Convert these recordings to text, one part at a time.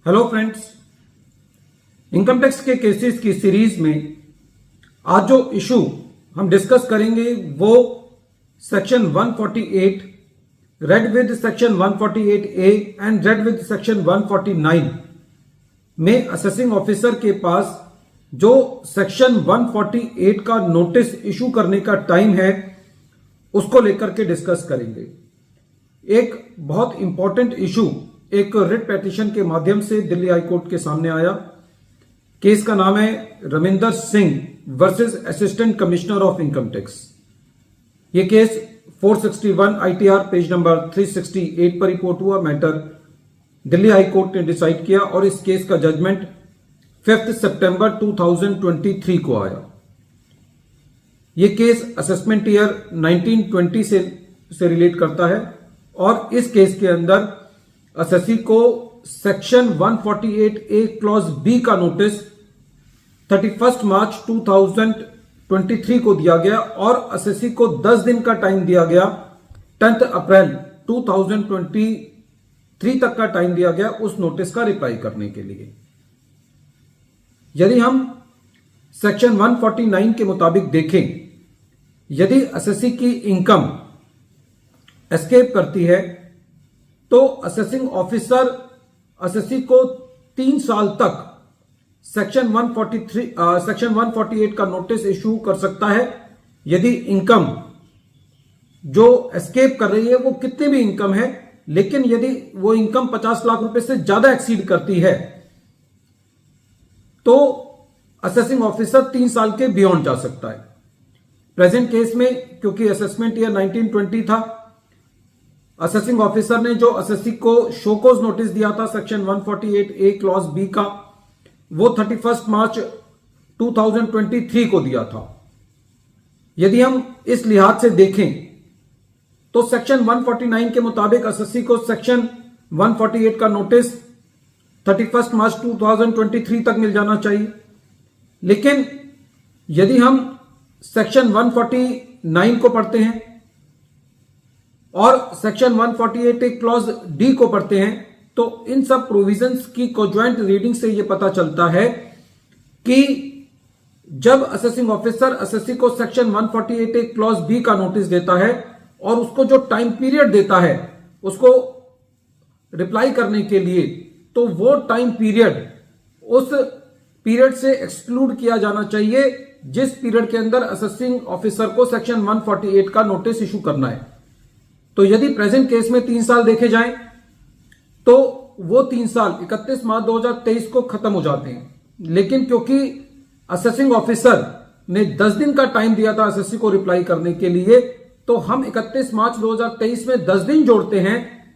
Hello friends, income tax के cases की series में आज जो इशू हम डिस्कस करेंगे वो section 148 read with section 148A and read with section 149 में असेसिंग ऑफिसर के पास जो सेक्शन 148 का नोटिस इशू करने का टाइम है उसको लेकर के डिस्कस करेंगे। एक बहुत इंपॉर्टेंट इशू एक रिट पेटिशन के माध्यम से दिल्ली हाई कोर्ट के सामने आया। केस का नाम है Ravinder Singh versus assistant commissioner of income tax. यह केस 461 ITR पेज नंबर 368 पर रिपोर्ट हुआ। मैटर दिल्ली हाई कोर्ट ने डिसाइड किया और इस केस का जजमेंट 5 सितंबर 2023 को आया। यह केस असेसमेंट ईयर 1920 से रिलेट करता है और इस केस के अंदर असेसी को सेक्शन 148A क्लॉज बी का नोटिस 31 मार्च 2023 को दिया गया और असेसी को 10 दिन का टाइम दिया गया। 10 अप्रैल 2023 तक का टाइम दिया गया उस नोटिस का रिप्लाई करने के लिए। यदि हम सेक्शन 149 के मुताबिक देखें, यदि असेसी की इनकम एस्केप करती है तो असेसिंग ऑफिसर असेसी को 3 साल तक सेक्शन 148 का नोटिस इशू कर सकता है। यदि इनकम जो एस्केप कर रही है वो कितनी भी इनकम है, लेकिन यदि वो इनकम 50 लाख रुपए से ज्यादा एक्सीड करती है तो असेसिंग ऑफिसर 3 साल के बियॉन्ड जा सकता है। प्रेजेंट केस में क्योंकि असेसमेंट ईयर 1920 था, असेसिंग ऑफिसर ने जो असेसी को शोकोज नोटिस दिया था सेक्शन 148A क्लॉज बी का, वो 31 मार्च 2023 को दिया था। यदि हम इस लिहाज से देखें तो सेक्शन 149 के मुताबिक असेसी को सेक्शन 148 का नोटिस 31 मार्च 2023 तक मिल जाना चाहिए। लेकिन यदि हम सेक्शन 149 को पढ़ते हैं और सेक्शन 148A क्लॉज डी को पढ़ते हैं तो इन सब प्रोविजंस की कोज्वाइंट रीडिंग से यह पता चलता है कि जब असेसिंग ऑफिसर असेसी को सेक्शन 148A क्लॉज बी का नोटिस देता है और उसको जो टाइम पीरियड देता है उसको रिप्लाई करने के लिए, तो वो टाइम पीरियड उस पीरियड से एक्सक्लूड किया जाना चाहिए जिस पीरियड के अंदर असेसिंग ऑफिसर को सेक्शन 148 का नोटिस इशू करना है। तो यदि प्रेजेंट केस में 3 साल देखे जाएं तो वो 3 साल 31 मार्च 2023 को खत्म हो जाते हैं। लेकिन क्योंकि असेसिंग ऑफिसर ने 10 दिन का टाइम दिया था असेसी को रिप्लाई करने के लिए, तो हम 31 मार्च 2023 में 10 दिन जोड़ते हैं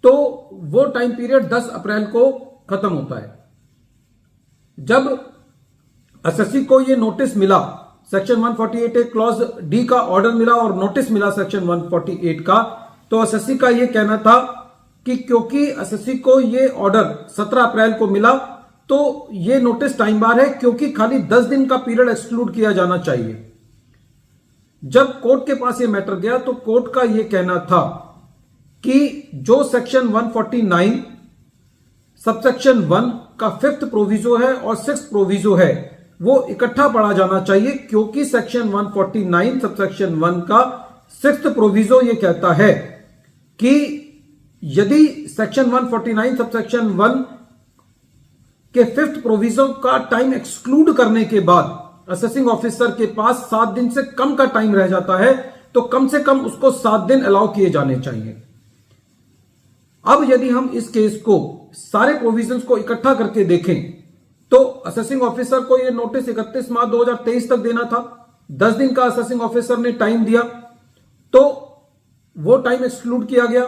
तो वो टाइम पीरियड 10 अप्रैल को खत्म होता है। जब असेसी को ये नोटिस मिला, सेक्शन 148A क्लॉज डी का ऑर्डर मिला और नोटिस मिला सेक्शन 148 का, तो असेसी का यह कहना था कि क्योंकि असेसी को यह ऑर्डर 17 अप्रैल को मिला तो यह नोटिस टाइम बार है, क्योंकि खाली 10 दिन का पीरियड एक्सक्लूड किया जाना चाहिए। जब कोर्ट के पास यह मैटर गया तो कोर्ट का यह कहना था कि जो सेक्शन 149 सबसेक्शन 1 का 5th प्रोविजो है और 6th प्रोविजो है वो इकट्ठा पढ़ा जाना चाहिए, क्योंकि सेक्शन 149 सबसेक्शन 1 का 6th प्रोविजो ये कहता है कि यदि सेक्शन 149 सबसेक्शन 1 के 5th प्रोविजो का टाइम एक्सक्लूड करने के बाद असेसिंग ऑफिसर के पास 7 दिन से कम का टाइम रह जाता है तो कम से कम उसको 7 दिन अलाउ किए जाने चाहिए। अब यदि हम इस केस को सारे प्रोविजंस को इकट्ठा करके देखें तो असेसिंग ऑफिसर को यह नोटिस 31 मार्च 2023 तक देना था। 10 दिन का असेसिंग ऑफिसर ने टाइम दिया तो वो टाइम एक्सक्लूड किया गया।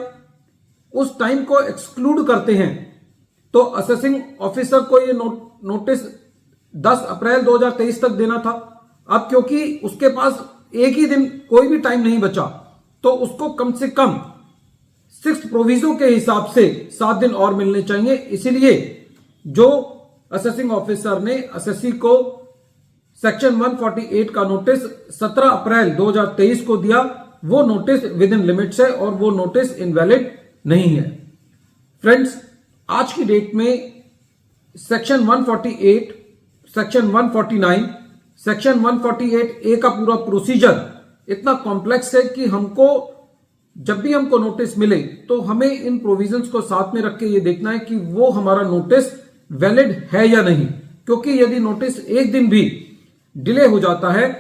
उस टाइम को एक्सक्लूड करते हैं तो असेसिंग ऑफिसर को यह नोटिस 10 अप्रैल 2023 तक देना था। अब क्योंकि उसके पास एक ही दिन कोई भी टाइम नहीं बचा तो उसको कम से कम 6th प्रोविजो के हिसाब से 7 दिन और मिलने चाहिए। इसीलिए जो असेसिंग ऑफिसर ने असेसी को सेक्शन 148 का नोटिस 17 अप्रैल 2023 को दिया, वो नोटिस विद इन लिमिट्स है और वो नोटिस इनवैलिड नहीं है। फ्रेंड्स, आज की डेट में सेक्शन 148, सेक्शन 149, सेक्शन 148A का पूरा प्रोसीजर इतना कॉम्प्लेक्स है कि हमको जब भी हमको नोटिस मिले तो हमें इन प्रोविजंस को साथ में रख के ये देखना है कि वो हमारा नोटिस वैलिड है या नहीं, क्योंकि यदि नोटिस एक दिन भी डिले हो जाता है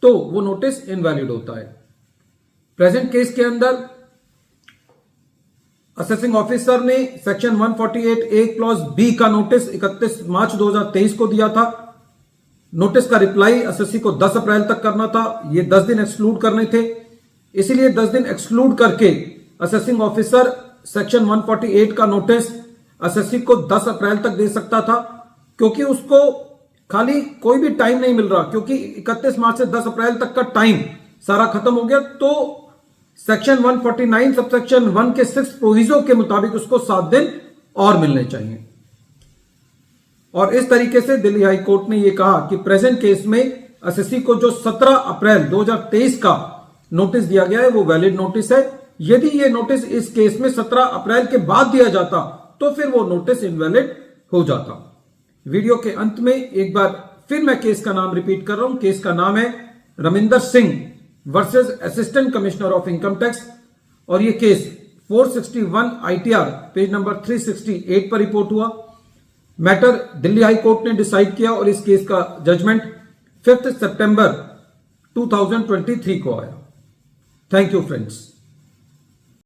तो वो नोटिस इनवैलिड होता है। प्रेजेंट केस के अंदर असेसिंग ऑफिसर ने सेक्शन 148A क्लॉज बी का नोटिस 31 मार्च 2023 को दिया था। नोटिस का रिप्लाई एसएससी को 10 अप्रैल तक करना था। ये 10 दिन एक्सक्लूड करने थे, इसीलिए 10 दिन एक्सक्लूड करके असेसिंग ऑफिसर सेक्शन 148 का नोटिस एसएससी को 10 अप्रैल तक दे सकता था, क्योंकि उसको खाली कोई भी टाइम नहीं मिल रहा, क्योंकि 31 मार्च से 10 अप्रैल तक का टाइम सारा खत्म हो गया। तो सेक्शन 149 सबसेक्शन 1 के 6 प्रोविजो के मुताबिक उसको 7 दिन और मिलने चाहिए। और इस तरीके से दिल्ली हाई कोर्ट ने यह कहा कि प्रेजेंट केस में एसएससी को जो 17 अप्रैल 2023 का नोटिस दिया गया है वो वैलिड नोटिस है। यदि ये नोटिस इस केस में 17 अप्रैल के बाद दिया जाता तो फिर वो नोटिस इनवैलिड हो जाता। वीडियो के अंत में एक बार फिर मैं केस का नाम रिपीट कर रहा हूं। केस का नाम है Raminder Singh versus assistant commissioner of income tax, और ये केस 461 ITR पेज नंबर 368 पर रिपोर्ट हुआ। मैटर दिल्ली हाई कोर्ट ने डिसाइड किया और इस केस का जजमेंट 5 सितंबर 2023 को आया। Thank you friends.